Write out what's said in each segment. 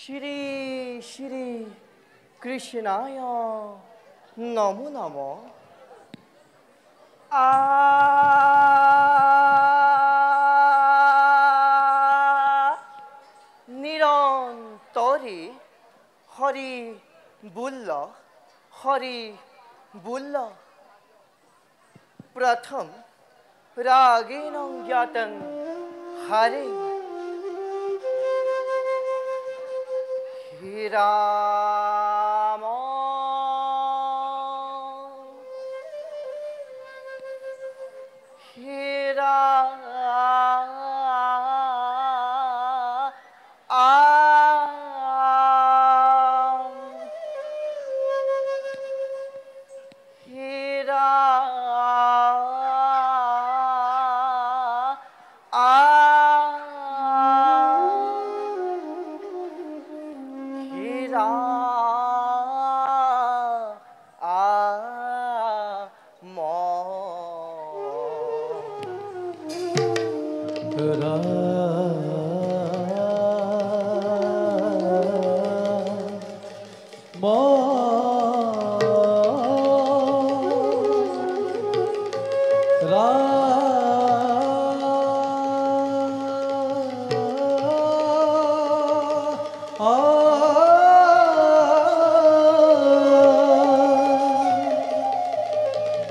श्री श्री कृष्णाय नमो नमो। निरंतरे हरि बुल्ल प्रथम रागेण ज्ञातं हरे हे राम हे राम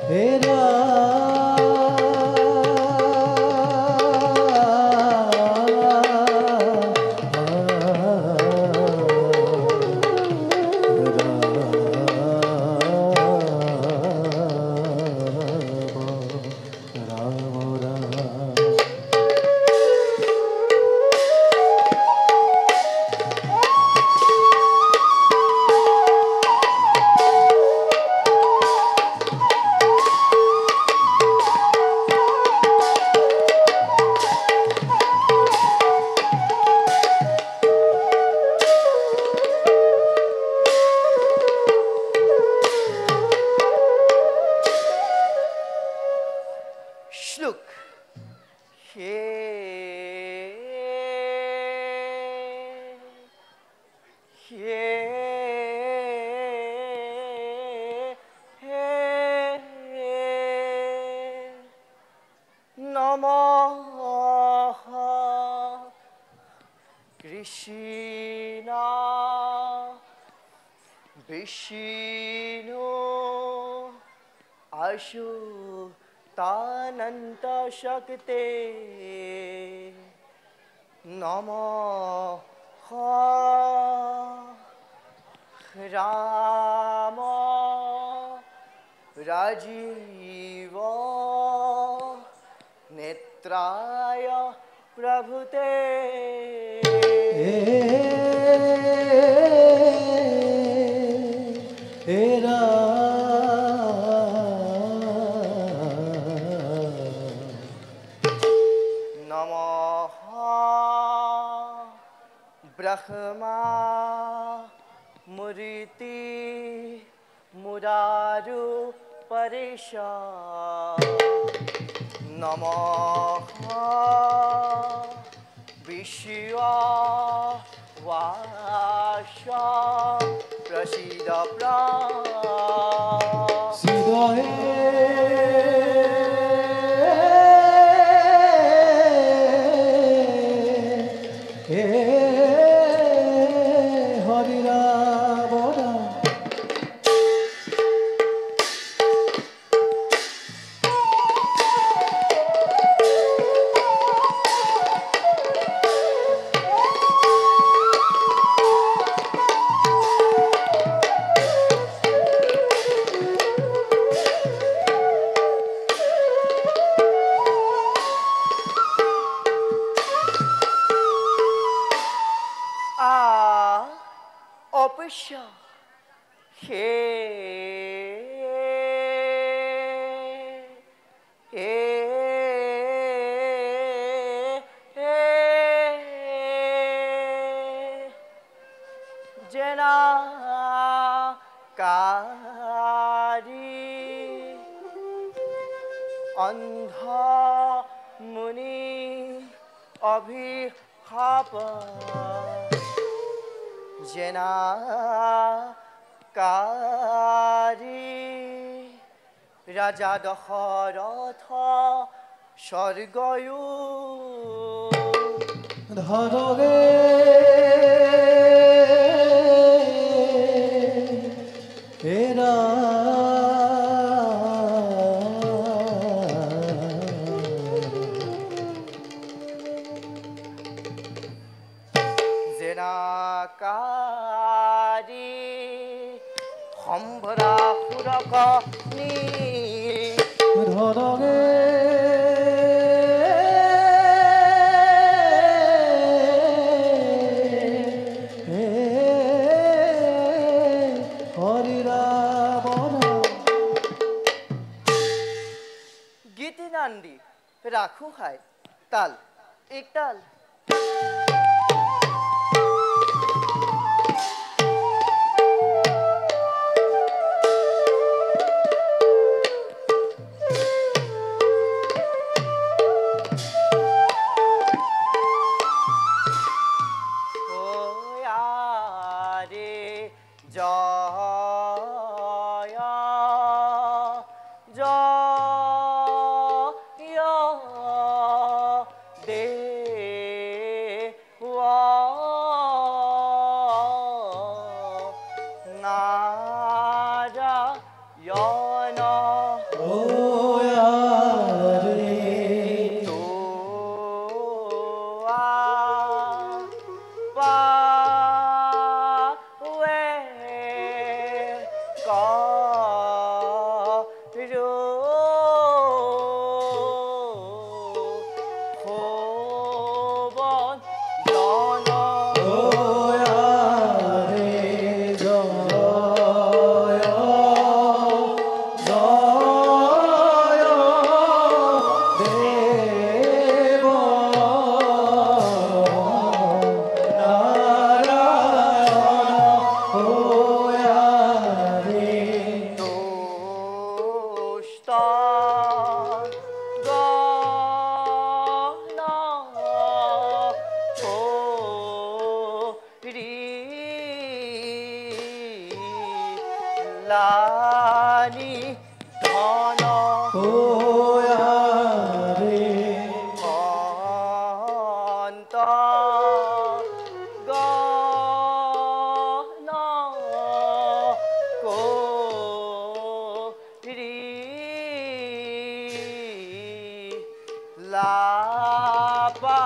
हे श्लोक नमः कृष्ण विष्णु अशु तानंत शक्ते नमः राम राजीव नेत्राय प्रभुते नमः ब्रह्मा मुरीति मुरारु परेश नमः विश्वा वाश प्रसीद अवश्य हे जना कारी अंध मुनि अभिशाप জেনাকাৰী ৰাজা দশৰথ স্বৰ্গয়ো ধৰগে এৰা জেনাকাৰী সম্ভৰা সুৰক নি ধৰগে গীতি নান্দি ৰাখো খাই তাল এক তাল লানি ধন অন্ত গণ কৰি লাপা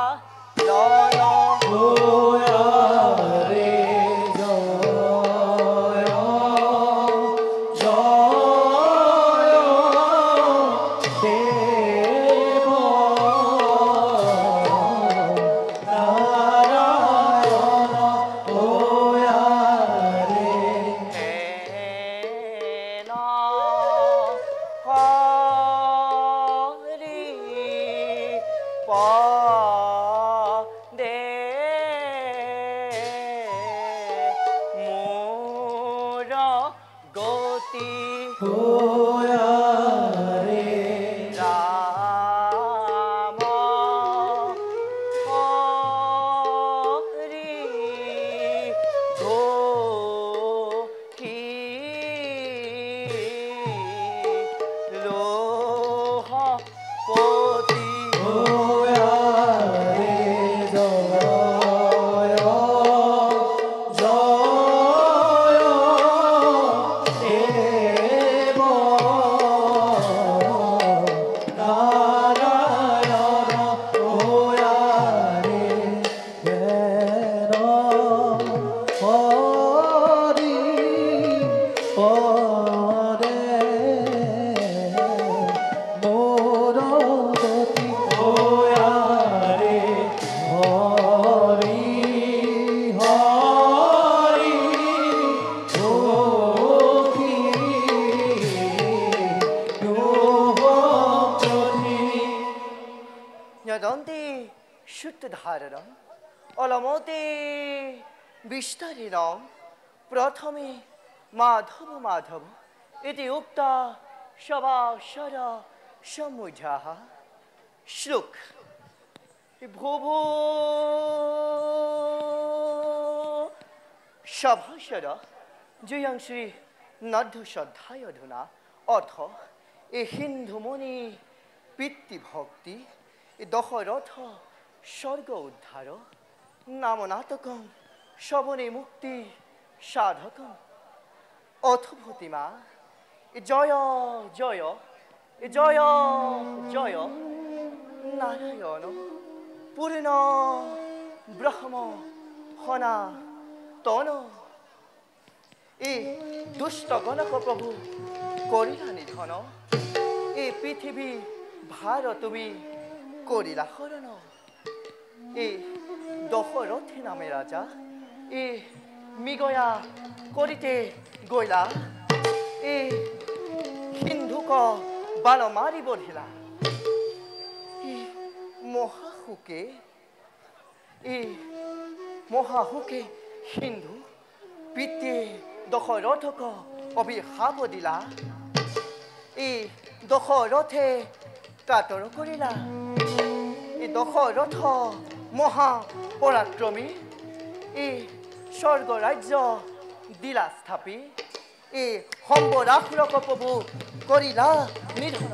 ধারণম অলমতে বিস্তারিণম প্রথমে মাধব মাধব ইতি উক্তা সবাসর সমুঝাহ শ্লোক ভুভু সভাসদ জয়ং শ্রী নদ্ধ শ্রদ্ধায় অধুনা অথ এ হিন্দুমণি পিতৃভক্তি এ দশরথ স্বর্গ উদ্ধার নামনাতকম শবনে মুক্তি সাধকম অথভূতিমা জয় জয় জয় জয় নারায়ণ পূর্ণ ব্রহ্ম হনা তন এ দুষ্ট গণক প্রভু করিলা নিধন এ পৃথিবী ভার তুমি করিলা হরণ এ দশরথে নামে রাজা এ মিগয়া করিতে গইলা এ হিন্দুক বাণ মারি বঢ়িলা এ মহাহুকে হিন্দু পিতৃ দশরথক অভিশাপ দিলা এ দশরথে কাতৰ কৰিলা এ দশৰথ মহা পৰাক্ৰমী এই স্বৰ্গ ৰাজ্য দিলা স্থাপি এই সম্বৰাসুৰক প্ৰভু কৰিলা নিধন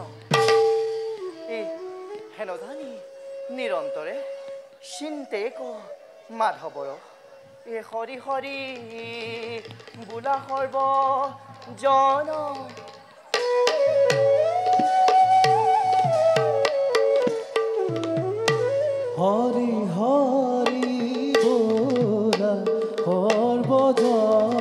এই হেন জানি নিৰন্তৰে চিন্তেক মাধৱৰ এ হৰি হৰি বোলা সৰ্ব জন হরি হরি বোলা সর্বজন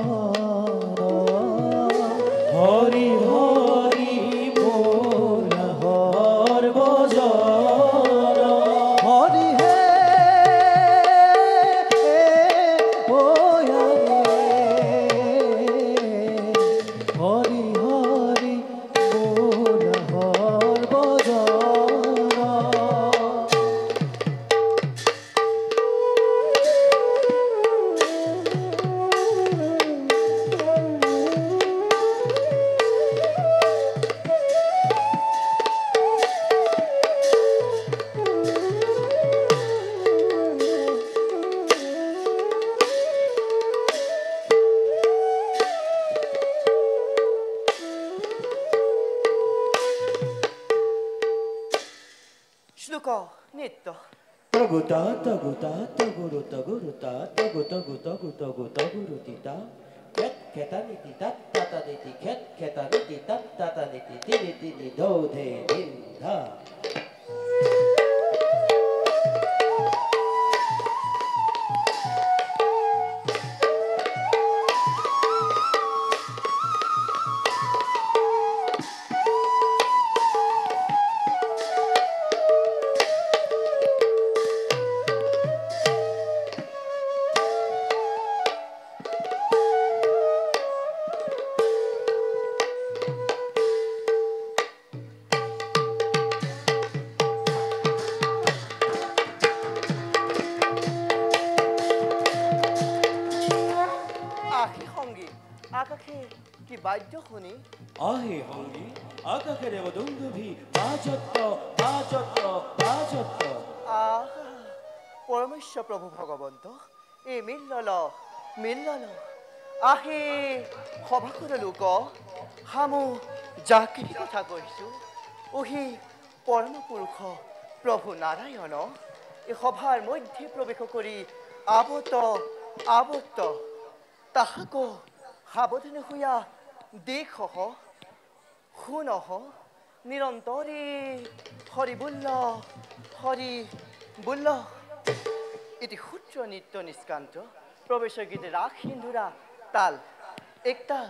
হরি হরি বোলা সর্বজন হরি হে ওয়া হরি হরি বোলা শ্লোক নৃত্য তগুতা তগুতা তগুরু তগুরু তা তগু তগু তগু তগু তগুরু তিতা খেত খেতা নীতি তাত তাতা নীতি খেত খেতা নীতি তাত তাতা নীতি তিনি তিনি দৌধে দিন ধা আকাশে কি বাদ্য শুনি আহে হংগী আকাশে দেবদুন্দুভি বাজত্ব বাজত্ব বাজত্ব আহা পরমেশ্বর প্রভু ভগবন্ত এ মিল্লল আহে সভাসদ লোক হামু যাকে কথা কৈছো ওহি পরম পুৰুষ প্রভু নারায়ণ এ সভার মধ্যে প্রবেশ করি আবত তাহাক সাবধানে হইয়া দেখ শুনহ নিরন্তরে হরি বুল্ল এটি সূত্র নিত্য নিষ্কান্ত প্রবেশ গীতে রাগ সিন্ধুরা তাল একতাল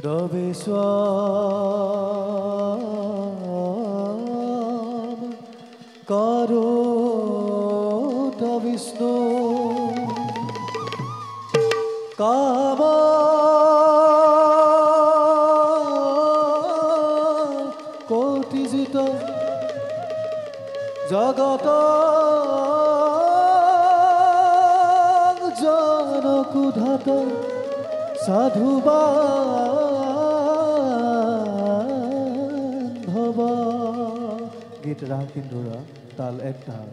Doveswam Karota Vishnu Kama Kotijita Jagata Janakudhata Sadhubaandhava Git Rag Hindura Tal Ek Tal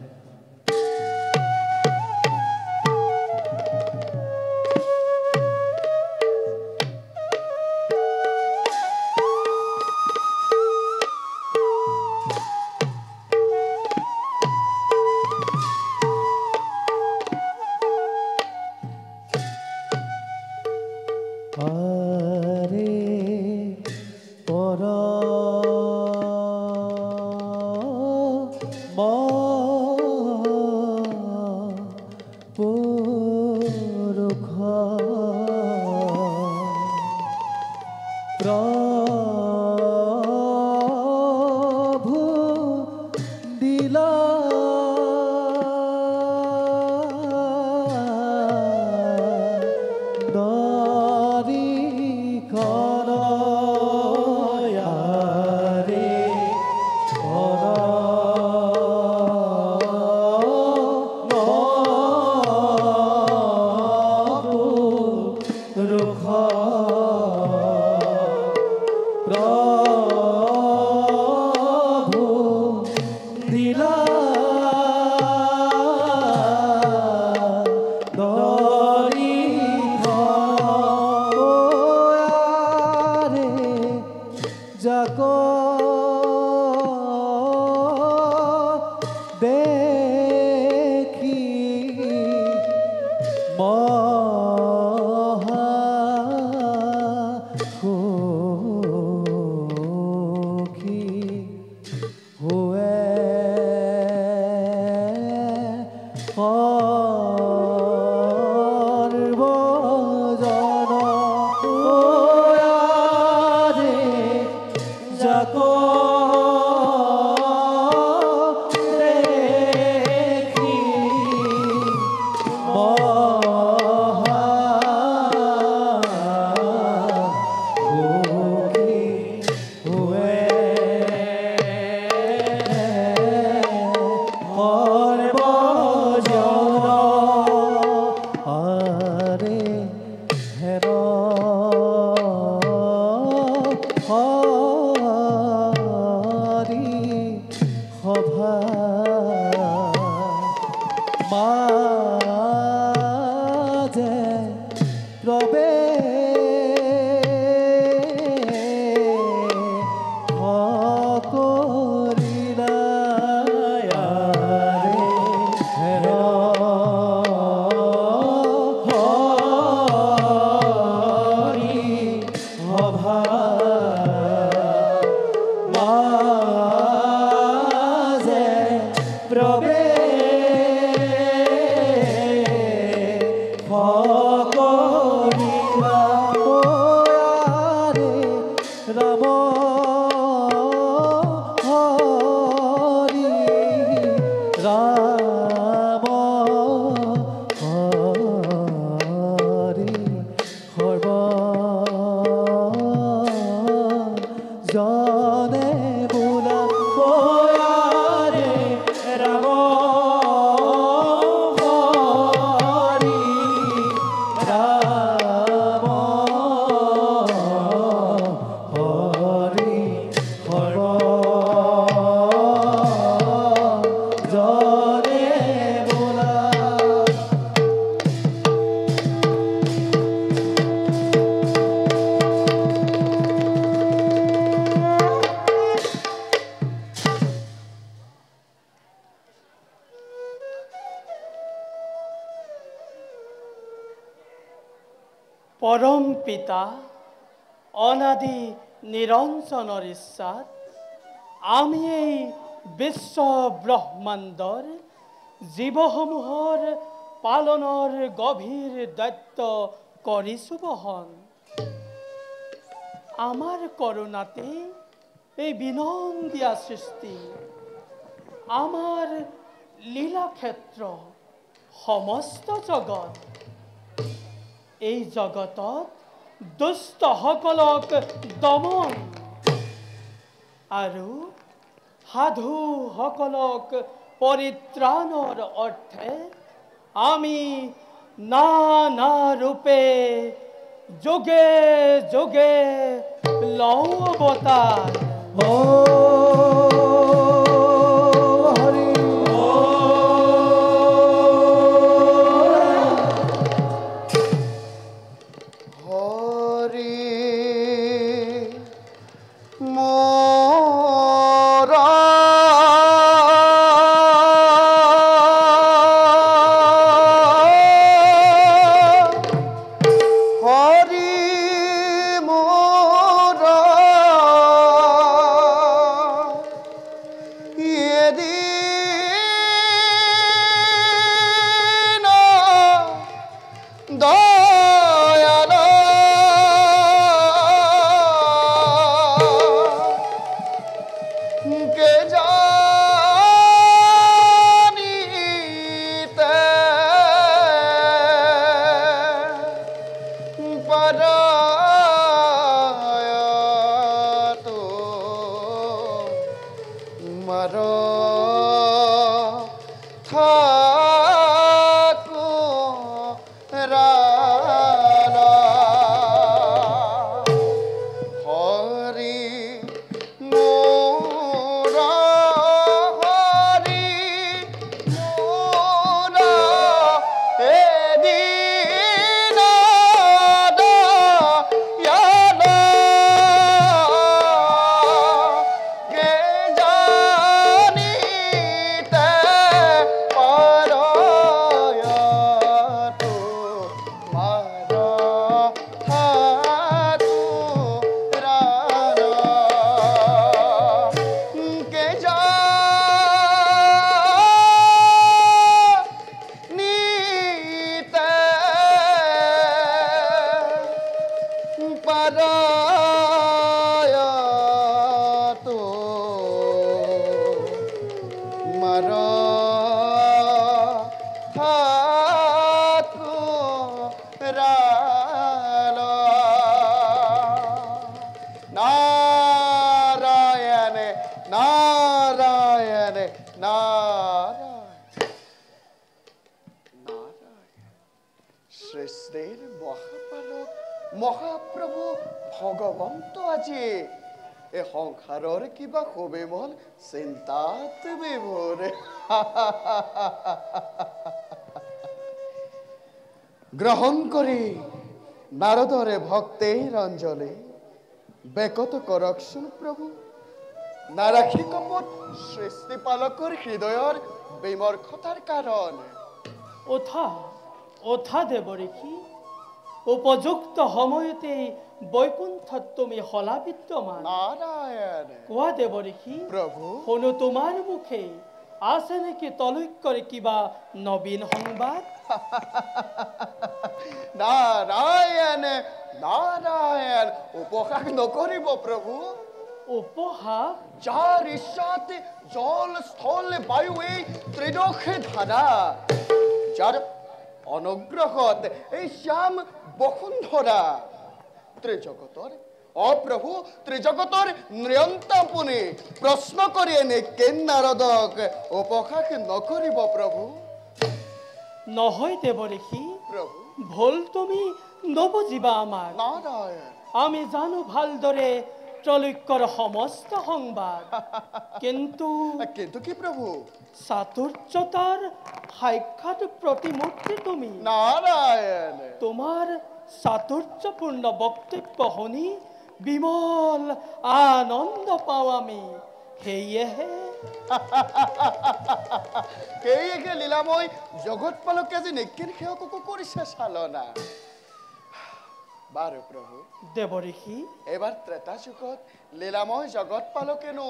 পরম পিতা অনাদি নিৰঞ্জনৰ ইচ্ছাত আমি এই বিশ্ব ব্ৰহ্মাণ্ডৰ জীৱসমূহৰ পালনৰ গভীৰ দায়িত্ব কৰিছো বহন। আমাৰ কৰুণাতে এই বিনন্দিয়া সৃষ্টি, আমাৰ লীলাক্ষেত্ৰ সমস্ত জগত। এই জগতত দুষ্টসকলক দমন আৰু সাধুসকলক পৰিত্ৰাণৰ অৰ্থে আমি নানা ৰূপে যোগে যোগে লওঁ অৱতাৰ। হরি হরি মোরা হরি মোরা এদিন দয়াল কে জানিতে পারায়ত মার ঠাকুরালা। হরি মোরা হরি মোরা এদিন দয়াল কে জানিতে পারায়ত মার ঠাকুরালা। কে জানিতে পারায়ত মার ঠাকুরালা। নারায়ণ নারায়ণ নারায়ণ নারায়ণ। সৃষ্টির মহাপালক মহাপ্ৰভু ভগৱন্ত আজি এই সংসাৰৰ কিবা সুবিমল চিন্তাত বিভোৰ। গ্ৰহণ কৰি নাৰদৰে ভক্তিৰ অঞ্জলি বেকত কৰকচোন প্ৰভু। নাৰাখি কপত সৃষ্টিপালকৰ হৃদয়ৰ বিমৰ্ষতাৰ কাৰণ। ওঠা ওঠা দেৱৰীষি, উপযুক্ত সময়তে বৈকুণ্ঠত তুমি হলা বিদ্যমান। নাৰায়ণ কোৱা দেৱৰীষি, প্ৰভু। শুনো তোমাৰ মুখে আছে নেকি তলৈকৰে কিবা নবীন সংবাদ? নাৰায়ণ নাৰায়ণ উপহাস নকৰিব প্ৰভু। উপহাস? যাৰ ইচ্ছাত জল স্থল বায়ু এই ত্ৰিদশে ধাৰা, যাৰ অনুগ্ৰহত এই শ্যাম বসুন্ধৰা, ত্ৰিজগতৰ অপ্ৰভু ত্ৰিজগতৰ নিয়ন্তা আপুনি প্ৰশ্ন কৰি এনে কেন নাৰদক উপহাস নকৰিব প্ৰভু। নহয় দেৱৰীষি, প্ৰভু ভুল তুমি নবুজিবা আমাক। নাৰায়ণ আমি জানো ভালদৰে ত্ৰৈলোক্যৰ সমস্ত সংবাদ, কিন্তু কিন্তু কি প্ৰভু? চাতুৰ্যতাৰ সাক্ষাৎ প্ৰতিমূৰ্তি তুমি। নাৰায়ণ তোমাৰ চাতুৰ্যপূৰ্ণ বক্তব্য শুনি বিমল আনন্দ পাওঁ আমি। সেয়েহে সেয়েহে লীলাময় জগত পালকে আজি নিখিল সেৱককো কৰিছে চালনা। বাৰু প্ৰভু দেৱৰীষি, এবাৰ ত্ৰেতা যুগত লীলাময় জগত পালকেনো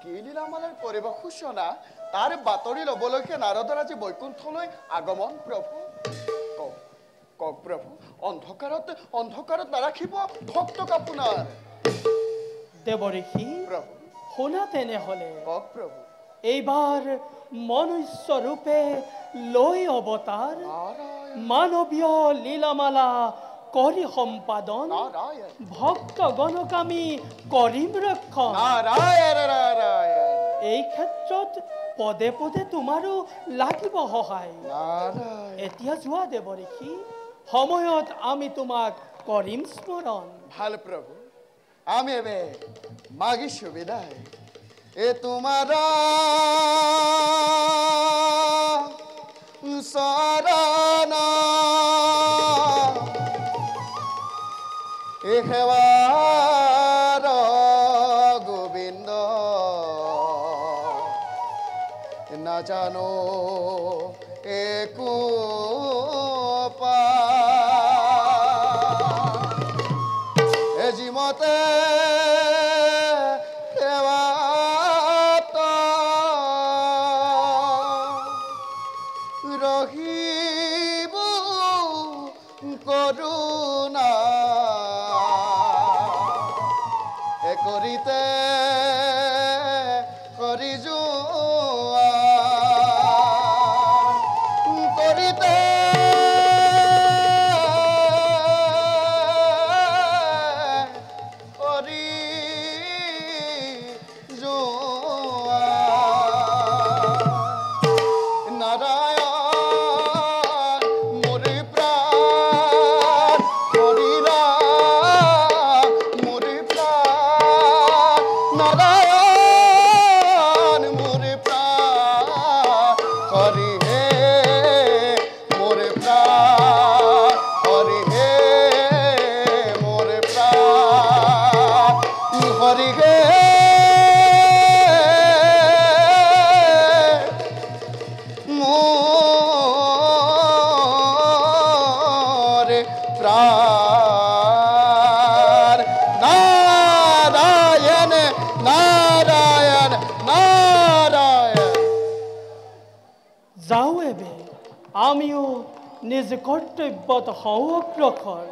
কি লীলামালাৰ পৰিৱেশ সূচনা তাৰ বাতৰি ল'বলৈকে নাৰদৰ আজি বৈকুণ্ঠলৈ আগমন প্ৰভু। কওক কওক প্ৰভু, অন্ধকাৰত নাৰাখিব ভক্তক আপোনাৰ। দেৱঋষি প্ৰভু শুনা তেনেহ'লে কওক প্ৰভু এইবাৰ মনুষ্য ৰূপে লৈ অৱতাৰ নাৰায়ণ মানৱীয় লীলামালা কৰি সম্পাদন নাৰায়ণ ভক্তগণক আমি কৰিম ৰক্ষণ নাৰায়ণ নাৰায়ণ এই ক্ষেত্ৰত পদে পদে তোমাৰো লাগিব সহায় নাৰায়ণ এতিয়া যোৱা দেৱঋষি সময়ত আমি তোমাক কৰিম স্মৰণ ভাল প্রভু আমি এবে মাগিছো বিদায় এ তোমারা শরণ এ হেবার গোবিন্দ না জানো একু মতে রহিব করুণা এ করিতে করি যোৱা কৰিতে যাওঁ এবে আমিও নিজ কৰ্তব্যত হওঁ অগ্ৰসৰ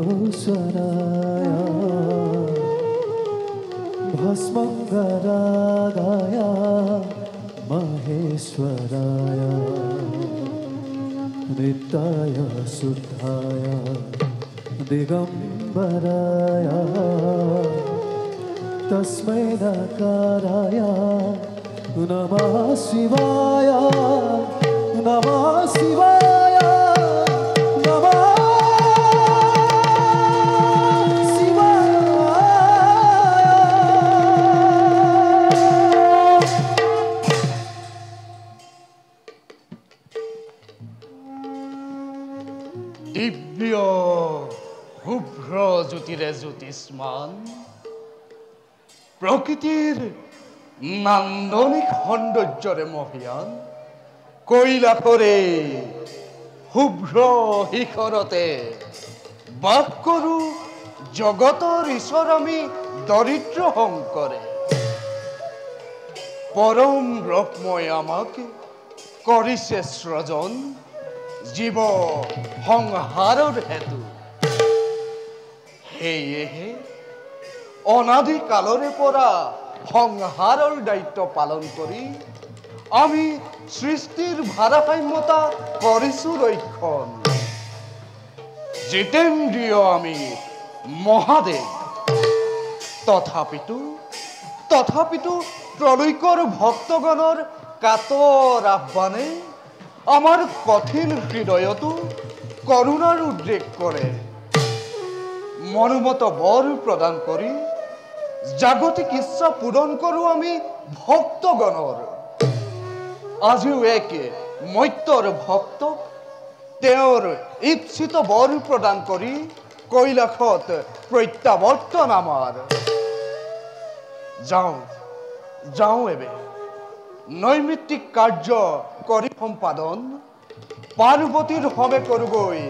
महेश्वराय भस्मङ्गरागाय महेश्वराय नित्याय शुद्धाय दिगम्बराय तस्मै नकाराय नमः शिवाय नमः शिवाय नमः দিব্য শুভ্র জ্যোতিৰে জ্যোতিষ্মান প্ৰকৃতিৰ নান্দনিক সৌন্দৰ্যৰে মহিয়ান কৈলাসৰে শুভ্ৰ শিখৰতে বাস কৰো জগতৰ ঈশ্বৰ আমি দৰিদ্ৰ শংকৰে পৰম ব্ৰহ্মই আমাক কৰিছে সৃজন জীৱ সংহাৰৰ হেতু সেয়েহে অনাদি কালৰে পৰা সংহাৰৰ দায়িত্ব পালন কৰি আমি সৃষ্টিৰ ভাৰসাম্যতা কৰিছো ৰক্ষণ জিতেন্দ্ৰিয় আমি মহাদেৱ তথাপিতো প্ৰলয়কৰ ভক্তগণৰ কাতৰ আহ্বানে আমাৰ কঠিন হৃদয়তো কৰুণাৰ উদ্ৰেক কৰে মনোমত বৰ প্ৰদান কৰি জাগতিক ইচ্ছা পূৰণ কৰো আমি ভক্তগণৰ আজিও এক মৈত্যৰ ভক্তক তেওঁৰ ইচ্ছিত বর প্রদান করি কৈলাসত প্রত্যাবর্তন আমার যাও এবে নৈমিত্তিক কার্য করি সম্পাদন পার্বতীর হবে করবই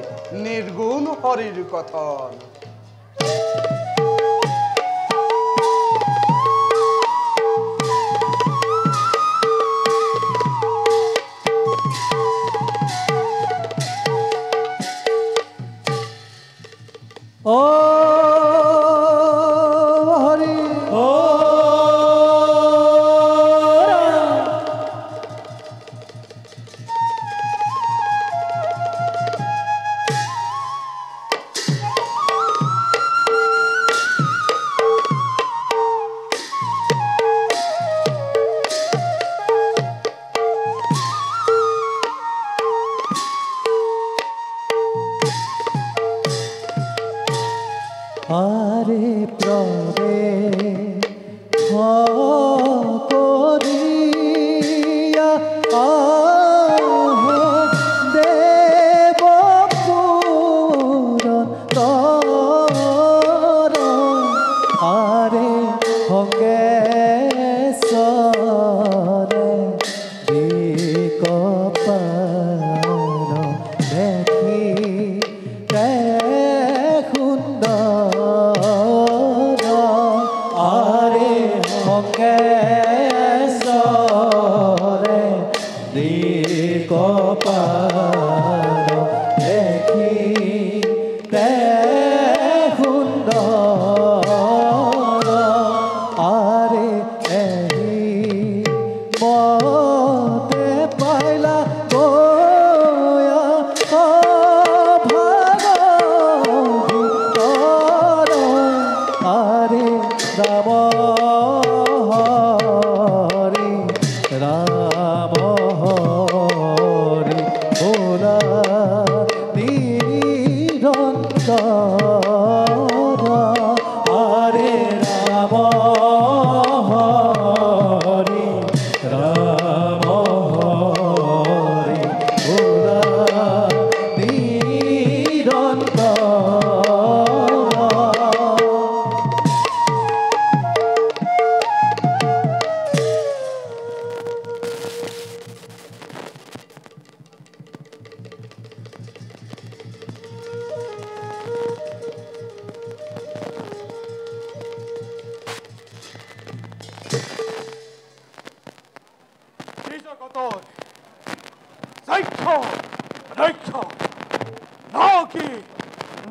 নির্গুণ হরির কথন ও হরি ও আরে প্রবে করিয়া আহে দেব পুরন তর আরে হঙ্গেশ্বরে বিকপাল দেখি আরে হঙ্গেশ্বরে দিকপাল দেখি সুন্দর আরে এই মতে পাইলা গয়া আরে রাম হরি রাম হরি ভোলা নিরন্তর আরে রাম হরি রাম হরি ভোলা নিরন্তর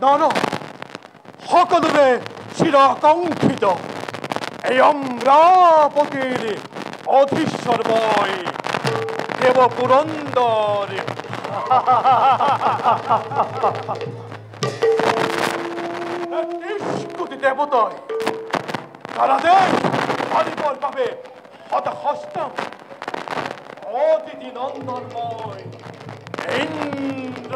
নন সকলোৰে চিৰাকাংক্ষিত এই অমৰাৱতীৰ অধীশ্বৰ মই দেৱ পুৰন্দৰ। কোটি দেৱতাই কাৰাদেশ আনিবৰ বাবে সদাহস্তম অতিথি নন্দন মই ইন্দ্ৰ।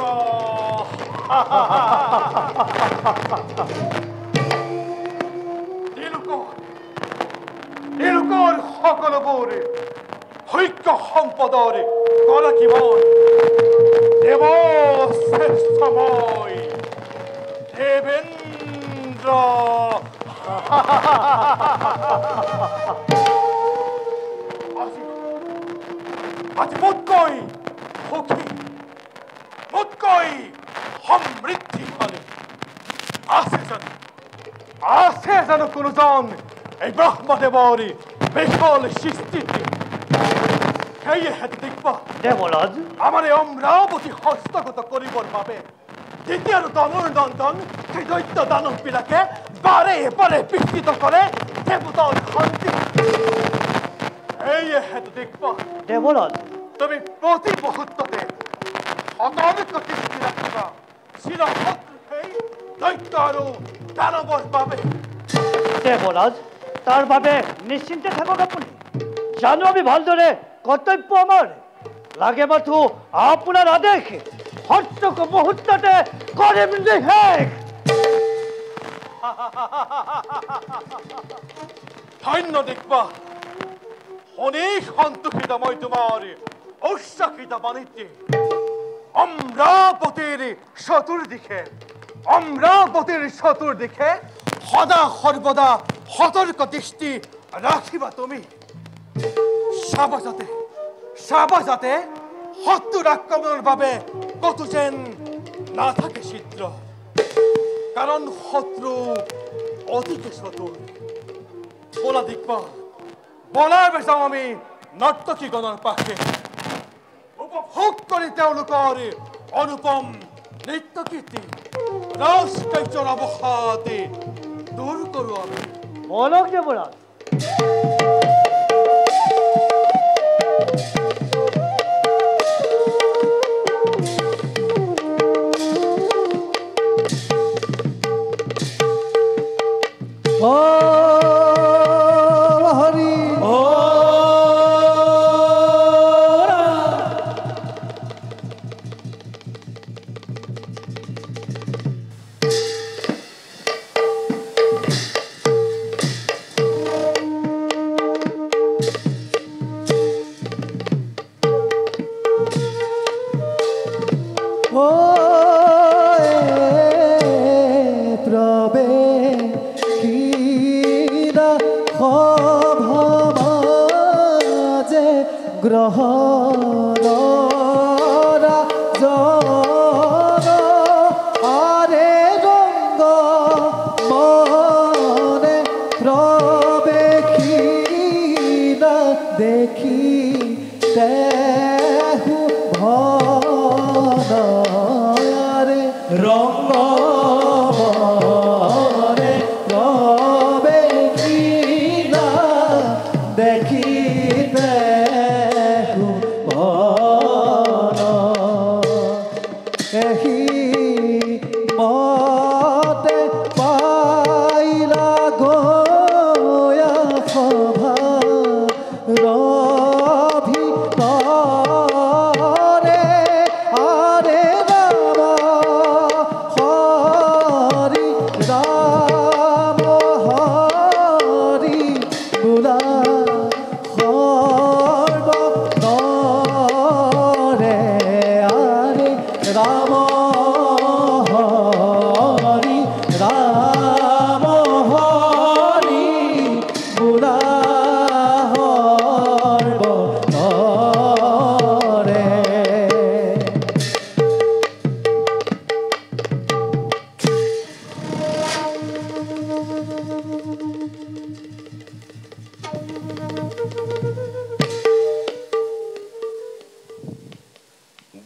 তেওঁলোকৰ সকলোবোৰ ভোগ্য সম্পদৰ গৰাকী মই দেৱশ্ৰেষ্ঠ মই দেৱেন্দ্ৰ। আজি মোতকৈ সুখী মোতকৈ সমৃদ্ধিশালী আছে জানো কোনোজন এই ব্ৰহ্মদেৱৰ বিশাল সৃষ্টিত? সেয়েহে দেৱৰাজ আমাৰ এই অমৰাৱতী হস্তগত কৰিবৰ বাবে যেতিয়া আৰু দানৰ নন্দন সেই দৈত্য দানৱবিলাকে বাৰে বাৰে বিকৃত কৰে দেৱতাৰ শান্তি। সেয়েহে দেৱৰাজ তুমি প্ৰতি মুহূৰ্ততে সতৰ্ক দৃষ্টি ৰাখিবা চিৰশত্ৰু সেই দৈত্য আৰু দানৱৰ বাবে। দেৱৰাজ তাৰ বাবে নিশ্চিন্তে থাকক আপুনি। জানো আমি ভালদৰে কৰ্তব্য আমাৰ লাগে মাথো আপোনাৰ আদেশ সত্যক মুহূৰ্ততে কৰিম শেষ। ধন্য দেখবা শুনি সন্তোষিত মই তোমাৰ উচ্ছ্বাসিত বাণিজ্যে অমৰাৱতীৰ চতুৰ্দিশে সদা সৰ্বদা সতৰ্ক দৃষ্টি ৰাখিবা তুমি। চাবা যাতে শত্ৰুৰ আক্ৰমণৰ বাবে কতো যেন নাথাকে ছিদ্ৰ, কাৰণ শত্ৰু অতিকে চতুৰ। বলা দিকপাল বলা যাওঁ আমি নৰ্তকীগণৰ পাশে উপভোগ কৰি তেওঁলোকৰ অনুপম নৃত্য কীৰ্তি ৰাজকাৰ্যৰ অৱসাদে দূৰ কৰোঁ আমি। বলক দেৱৰাজ।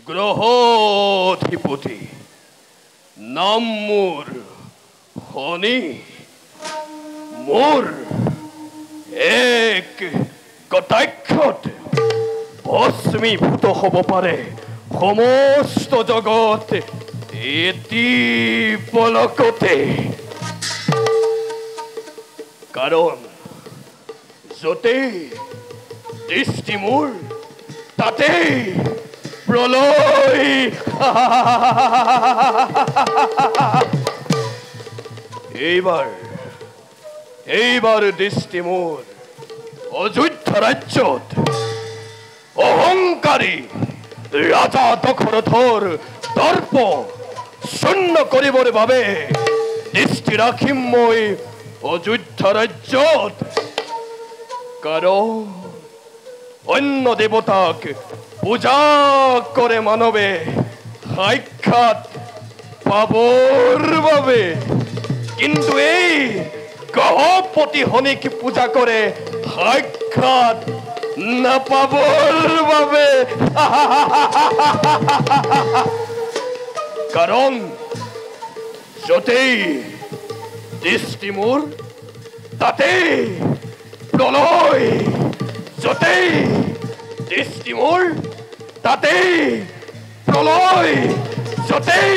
গ্ৰহধিপতি নাম মোৰ ধনী মোৰ এক কটাক্ষত ভস্মীভূত হ'ব পাৰে সমস্ত জগত এটি পলকতে কাৰণ য'তেই দৃষ্টি মোৰ তাতেই প্ৰলয় এইবাৰ দৃষ্টি মোৰ অযোধ্যা ৰাজ্যত অহংকাৰী ৰাজা দশৰথৰ দৰ্প শূন্য কৰিবৰ বাবে দৃষ্টি ৰাখিম মই অযোধ্যা ৰাজ্যত কাৰণ অন্য দেৱতাক পূজা কৰে মানৱে সাক্ষাৎ পাবৰ বাবে কিন্তু এই গ্ৰহপতি শনিক পূজা কৰে সাক্ষাৎ নাপাবৰ বাবে কাৰণ য'তেই দৃষ্টি মোৰ তাতেই প্ৰলয় য'তেই দৃষ্টি মোৰ তাতেই প্ৰলয় য'তেই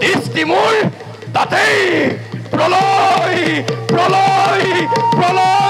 দৃষ্টি মোৰ তাতেই প্ৰলয় প্ৰলয় প্ৰলয়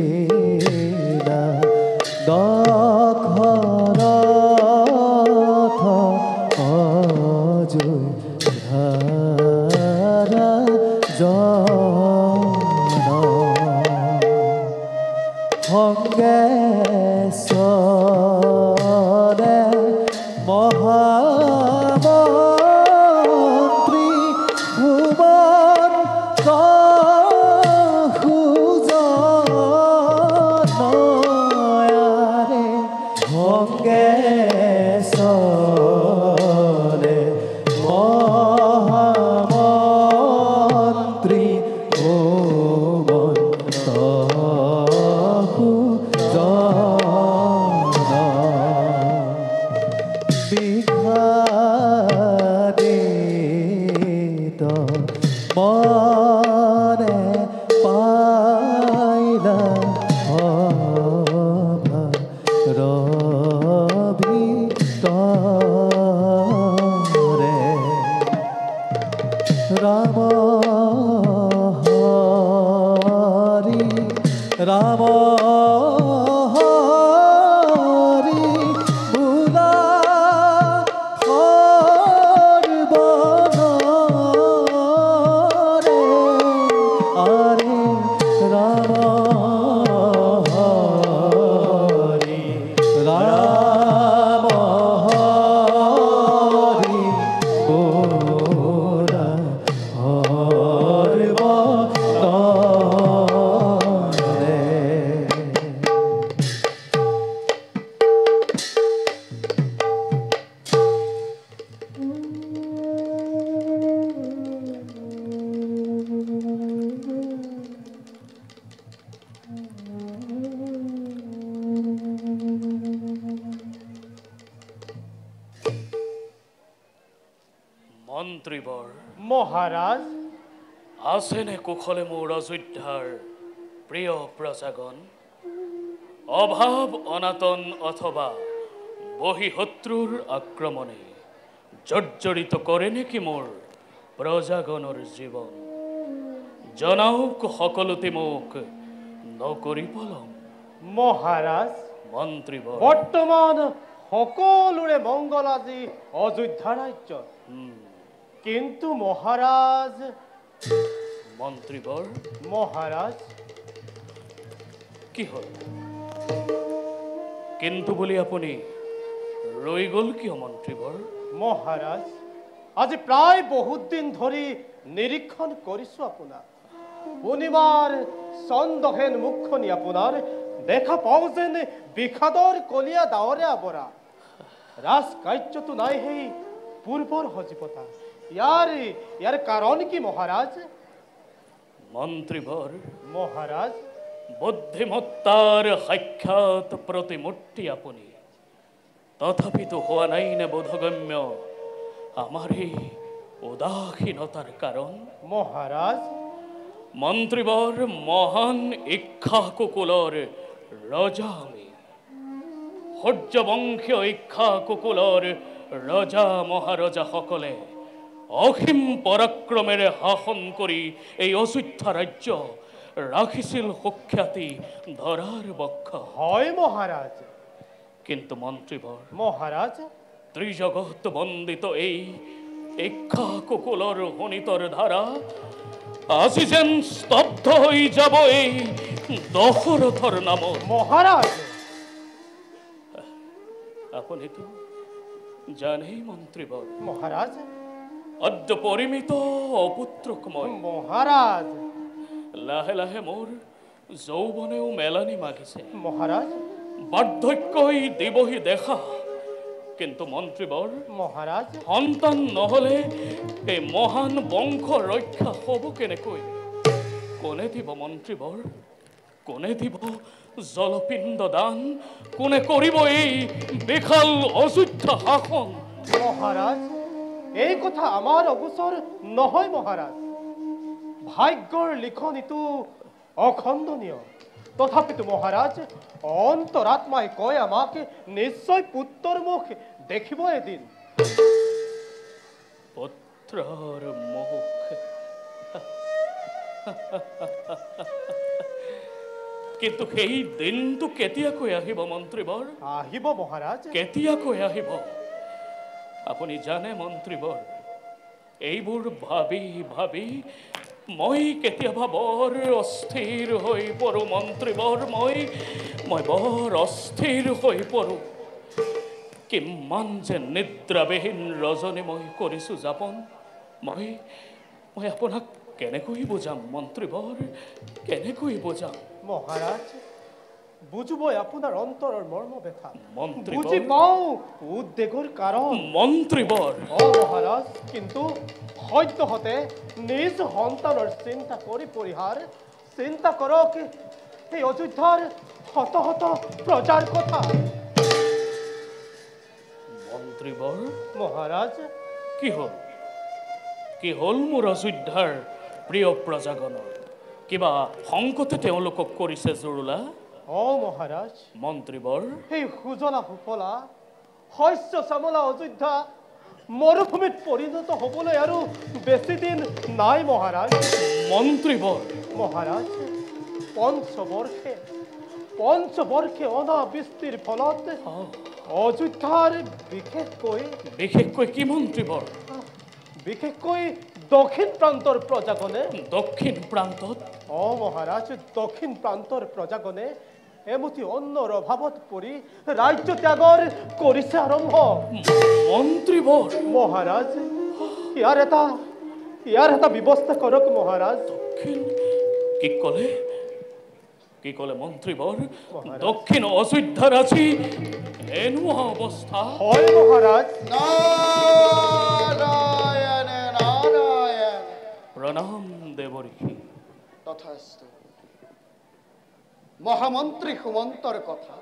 প্ৰৱেশিলা দশৰথ অযোধ্যাৰ জন সংগেশ্বৰে মহামন্ত্ৰী ভুৱন মন্ত্ৰীবৰ মহাৰাজ আছেনে কুশলে মোৰ অযোধ্যাৰ প্ৰিয় প্ৰজাগণ অভাৱ অনাতন অথবা বহিঃশত্ৰুৰ আক্ৰমণে জৰ্জৰিত কৰে নেকি মোৰ প্ৰজাগণৰ জীৱন জনাওক সকলোতে মোক নকৰি পলম মহাৰাজ মন্ত্ৰীবৰ বৰ্তমান সকলোৰে মংগল আজি অযোধ্যা ৰাজ্যত। কিন্তু মহাৰাজ মন্ত্ৰীবৰ মহাৰাজ কি হ'ল? কিন্তু বুলি আপুনি ৰৈ গ'ল কিয় মন্ত্ৰীবৰ? মহাৰাজ আজি প্ৰায় বহুত দিন ধৰি নিৰীক্ষণ কৰিছো আপোনাক। পূৰ্ণিমাৰ চন্দ্ৰহেন মুখখনি আপোনাৰ দেখা পাওঁ যেন বিষাদৰ কলীয়া ডাৱৰে আৱৰা। ৰাজকাৰ্যটো নাই সেই পূৰ্বৰ সজীৱতা। ইয়াৰ কাৰণ কি মহাৰাজ? মন্ত্ৰীবৰ মহাৰাজ বুদ্ধিমত্তাৰ সাক্ষাৎ প্ৰতিমূৰ্তি আপুনি, তথাপিতো হোৱা নাই নে বোধগম্য আমাৰ এই উদাসীনতাৰ কাৰণ? মহাৰাজ মন্ত্ৰীবৰ মহান ইক্ষ্বাকুকুলৰ ৰজা আমি। সূৰ্যবংশীয় ইক্ষ্বাকুকুলৰ ৰজা মহাৰজাসকলে অসীম পৰাক্ৰমেৰে শাসন কৰি এই অযোধ্যা ৰাজ্য ৰাখিছিল সুখ্যাতি ধৰাৰ বক্ষ। হয় মহাৰাজ। কিন্তু মন্ত্ৰীবৰ মহাৰাজ ত্ৰিজগত বন্দিত এই ইক্ষ্বাকুকুলৰ শোণিতৰ ধাৰা আজি যেন স্তব্ধ হৈ যাব এই দশৰথৰ নামত। মহাৰাজ আপুনিতো জানেই মন্ত্ৰীবৰ মহাৰাজ অদ্য পৰিমিত অপুত্ৰক মই মহাৰাজ লাহে লাহে মোৰ যৌৱনেও মেলানি মাগিছে। মহাৰাজ বাৰ্ধক্যই দিবহি দেখা। কিন্তু মন্ত্ৰীবৰ মহাৰাজ সন্তান নহলে এই মহান বংশ ৰক্ষা হ'ব কেনেকৈ? কোনে দিব মন্ত্ৰীবৰ? কোনে দিব জলপিণ্ড দান? কোনে কৰিব এই বিশাল অযোধ্যা শাসন? মহাৰাজ এই কথা আমাৰ অগোচৰ নহয় মহাৰাজ। ভাগ্যৰ লিখনিটো অখণ্ডনীয়। তথাপিতো মহাৰাজ অন্তৰাত্মাই কয় আমাক নিশ্চয় পুত্ৰৰ মুখ দেখিব এদিন। পুত্ৰৰ মুখ কিন্তু সেই দিনটো কেতিয়াকৈ আহিব মন্ত্ৰীবৰ? আহিব মহাৰাজ। কেতিয়াকৈ আহিব? আপুনি জানে মন্ত্ৰীবৰ এইবোৰ ভাবি ভাবি মই কেতিয়াবা বৰ অস্থিৰ হৈ পৰোঁ মন্ত্ৰীবৰ। মই বৰ অস্থিৰ হৈ পৰোঁ। কিমান যে নিদ্ৰাবিহীন ৰজনী মই কৰিছোঁ যাপন। মই আপোনাক কেনেকৈ বুজাম মন্ত্ৰীবৰ? কেনেকৈ বুজাম? মহাৰাজ বুজিবই আপোনাৰ অন্তৰৰ মৰ্ম ব্যথা। মন্ত্ৰীবৰ বুজি পাওঁ উদ্বেগৰ কাৰণ মন্ত্ৰীবৰ। মহাৰাজ কিন্তু সদ্যহতে নিজ সন্তানৰ চিন্তা কৰি পৰিহাৰ চিন্তা কৰক এই অযোধ্যাৰ শত শত প্ৰজাৰ কথা। মন্ত্ৰীবৰ মহাৰাজ কি হ'ল মোৰ অযোধ্যাৰ প্ৰিয় প্ৰজাগণৰ? কিবা সংকটে তেওঁলোকক কৰিছে জুৰুলা? মহাৰাজ মন্ত্ৰীবৰ এই সুজলা সুফলা শস্য চামলা অযোধ্যা মৰুভূমিত পৰিণত হ'বলৈ আৰু বেছি দিন নাই মহাৰাজ। মন্ত্ৰীবৰ মহাৰাজ পঞ্চবৰ্ষে অনাবৃষ্টিৰ ফলত অযোধ্যাৰ বিশেষকৈ কি মন্ত্ৰীবৰ? বিশেষকৈ দক্ষিণ প্ৰান্তৰ প্ৰজাগণে দক্ষিণ প্ৰান্তত মহাৰাজ দক্ষিণ প্ৰান্তৰ প্ৰজাগণে এমুঠি অন্নৰ অভাৱত পৰি ৰাজ্য ত্যাগৰ কৰিছে আৰম্ভ। মন্ত্ৰীবৰ মহাৰাজ ইয়াৰ এটা ব্যৱস্থা কৰক মহাৰাজ। দক্ষিণ কি ক'লে মন্ত্ৰীবৰ? দক্ষিণ অযোধ্যাৰ আজি এনেকুৱা অৱস্থা? হয় মহাৰাজ। নাৰায়ণ নাৰায়ণ। প্ৰণাম দেৱঋষি। তথাস্তু। মহামন্ত্ৰী সুমন্তৰ কথা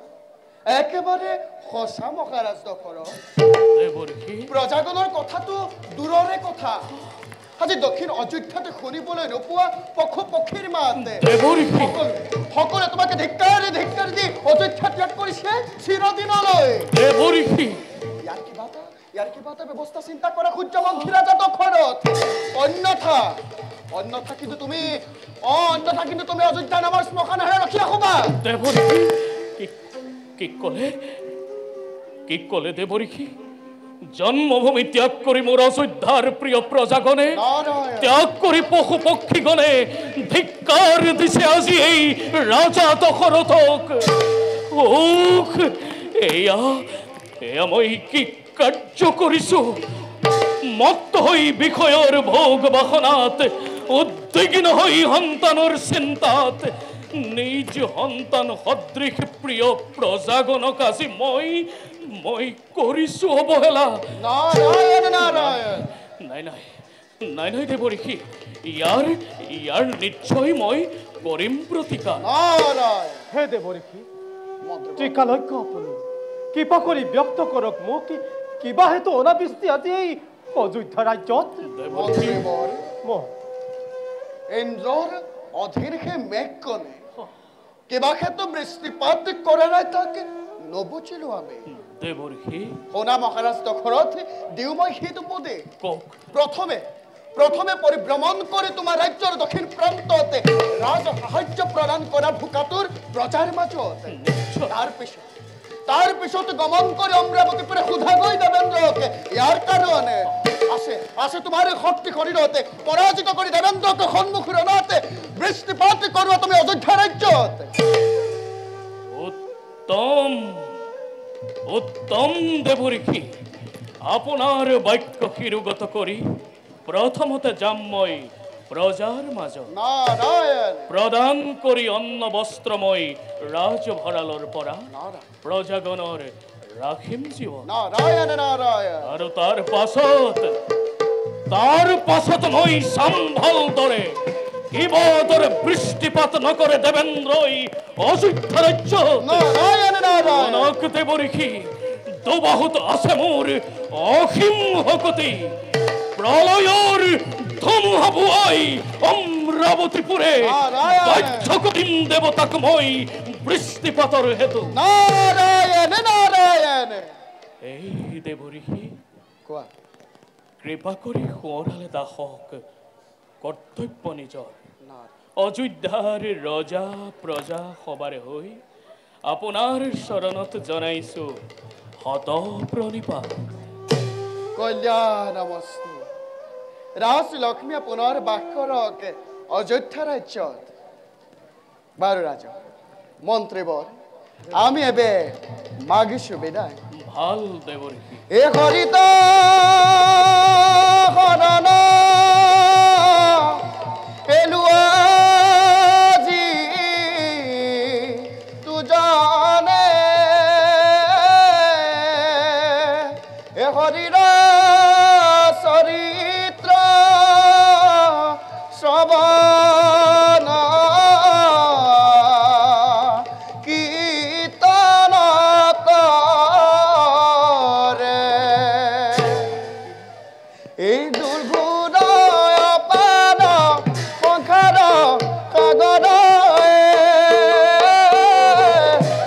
একেবাৰে সঁচা মহাৰাজ দশৰথ। দেৱঋষি প্ৰজাগণৰ কথাটো দূৰৰে কথা। আজি দক্ষিণ অযোধ্যাতে শুনিবলৈ নোপোৱা পশু পক্ষীৰ মাত। সকলোৱে তোমাকে ধিক্কাৰি দি অযোধ্যা ত্যাগ কৰিছে চিৰদিনলৈ। দেৱঋষি ইয়াৰ কিবা এটা ব্যৱস্থা চিন্তা কৰা সূৰ্যবংশী ৰাজা দশৰথ। অন্যথা কিন্তু তুমি অযোধ্যা নামৰ শ্মশানহে ৰখি ৰাখিবা। দেৱঋষি কি ক'লে? কি কলে দেবরিখি জন্মভূমি ত্যাগ করি মোর অযোধ্যার প্রিয় প্রজাগণে ত্যাগ করি পশু পক্ষীগণে ধিক্কার দিছে আজি এই রাজা দশরথক ওখ এয়া এয়া মই কি কার্য করিছো মত্ত হই বিষয়ৰ ভোগ বাসনাত উদ্বিগ্ন হই সন্তানৰ চিন্তাত নিজ সন্তান সদৃশ প্ৰিয় প্ৰজাগণক আজি মই কৰিছো অৱহেলা নাৰায়ণ নাৰায়ণ নাই নাই নাই নাই দেৱঋষি ইয়াৰ নিশ্চয় মই কৰিম প্ৰতিকাৰ নাৰায়ণ হে দেৱঋষি ত্ৰিকালজ্ঞ আপুনি কৃপা কৰি ব্যক্ত কৰক মোক কিবা হেতু অনাবৃষ্টি আজি এই অযোধ্যা ৰাজ্যত মন্ত্ৰীবৰ মই ইন্দ্ৰৰ অধীৰহে মেঘ কনে কিবা ক্ষেত্ৰ বৃষ্টিপাত কৰে নাই তাকে নবুঝিল আমি দেৱঋষি হোনা মহারাজ দশরথ দিউময় হিত পদে কওক প্রথমে পরিভ্রমণ করে তোমার রাজ্যের দক্ষিণ প্রান্ততে রাজ সাহায্য প্রদান করা ভূকাতুর প্রচার মাঝত তার পিছত গমন করে অমরাবতীপুরে ক্ষুধাগৈ দেবেন্দ্রকে ইয়ার কারণে আসে তোমার শক্তি শরীরতে পরাজিত করে দেবেন্দ্রকে সন্মুখ রণতে বৃষ্টিপাত করবা তুমি অযোধ্যা রাজ্যত উত্তম উত্তম দেৱঋষি আপোনাৰ বাক্য শিৰোগত কৰি প্ৰথমতে যাম মই প্ৰজাৰ মাজত নাৰায়ণ প্ৰদান কৰি অন্ন বস্ত্ৰময় ৰাজভঁৰালৰ পৰা প্ৰজাগণৰ ৰাখিম জীৱন নাৰায়ণ নাৰায়ণ আৰু তাৰ পাছত মই চাম্ভাল দৰে কিবদৰে বৃষ্টিপাত নকৰে দেবেন্দ্ৰই অযোধ্যা ৰাজ্য নাৰায়ণ নাৰায়ণ কনক দেৱঋষি দুবাহুত আছে মোৰ অসীম শক্তি প্ৰলয়ৰ ধুমুহা বুৱাই অমৰাৱতীপুৰে বাধ্য কৰিম দেৱতাক মই বৃষ্টিপাতৰ হেতু নাৰায়ণ নাৰায়ণ এই দেৱঋষি কোৱা কৃপা কৰি সোঁৱৰালে দাসক কৰ্তব্য নিজৰ অযোধ্যাৰ ৰজা প্ৰজা সবাৰে হৈ আপোনাৰ চৰণত জনাইছো শত প্ৰণিপাত কল্যাণমস্তু ৰাজ লক্ষ্মী পুনৰ বাস কৰক অযোধ্যা ৰাজ্যত বাৰু ৰাজা মন্ত্ৰীবৰ আমি এবে মাগিছো বিদায় ভাল দেৱঋষি এ হৰিত হৰণ পেলুৱাজি তুজানে এ হৰিৰ চৰিত্ৰ শ্ৰৱণ কীৰ্তন কৰে এই দুৰ্গুণয় পাদ সংসাৰ সাগৰয়ে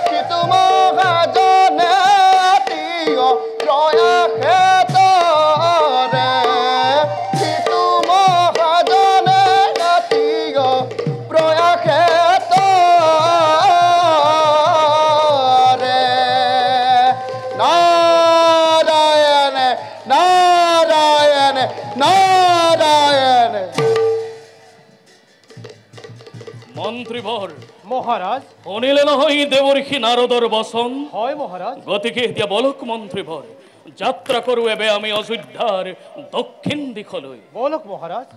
কি তোমাজনে প্ৰিয় প্ৰয়াসেতৰে কি তোমাজনে প্ৰিয় প্ৰয়াসেতৰে নাৰায়ণ নাৰায়ণ নাৰায়ণ মন্ত্ৰীবৰ মহাৰাজ শুনিলে নহয় দেৱঋষি নাৰদৰ বচন হয় মহাৰাজ গতিকে এতিয়া বলক মন্ত্ৰীবৰ যাত্ৰা কৰোঁ এবে আমি অযোধ্যাৰ দক্ষিণ দিশলৈ বলক মহাৰাজ